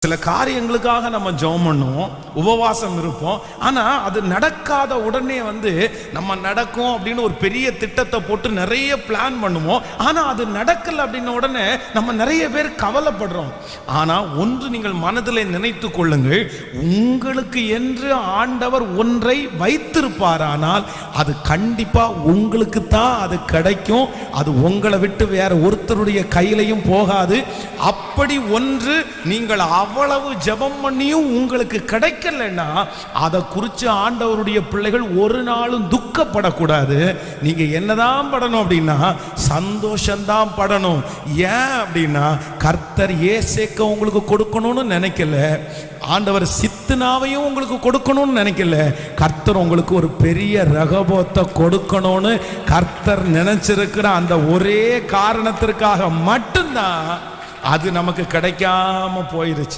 சில காரியங்களுக்காக நம்ம ஜெபம் பண்ணுவோம், உபவாசம் இருப்போம். ஆனால் அது நடக்காத உடனே நம்ம நடக்கும் அப்படின்னு ஒரு பெரிய திட்டத்தை போட்டு நிறைய பிளான் பண்ணுவோம். ஆனால் அது நடக்கலை அப்படின்ன உடனே நம்ம நிறைய பேர் கவலைப்படுறோம். ஆனால் ஒன்று நீங்கள் மனதில் நினைத்து கொள்ளுங்கள், உங்களுக்கு என்று ஆண்டவர் ஒன்றை வைத்திருப்பாரானால் அது கண்டிப்பாக உங்களுக்கு தான் அது கிடைக்கும். அது உங்களை விட்டு வேற ஒருத்தருடைய கையிலையும் போகாது. அப்படி ஒன்று நீங்கள் அவ்வளவு ஜெபம் பண்ணியும் உங்களுக்கு கிடைக்கலன்னா அதை குறித்து ஆண்டவருடைய பிள்ளைகள் ஒரு நாளும் துக்கப்படக்கூடாது. நீங்க என்னதான் படணும் அப்படின்னா சந்தோஷம்தான் படணும். ஏன் அப்படின்னா கர்த்தர் ஏசேக்க உங்களுக்கு கொடுக்கணும்னு நினைக்கல, ஆண்டவர் சித்துனாவையும் உங்களுக்கு கொடுக்கணும்னு நினைக்கல. கர்த்தர் உங்களுக்கு ஒரு பெரிய ரகபோத்தை கொடுக்கணும்னு கர்த்தர் நினைச்சிருக்கிற அந்த ஒரே காரணத்திற்காக மட்டும்தான் அது நமக்கு கிடைக்காம போயிருச்சு.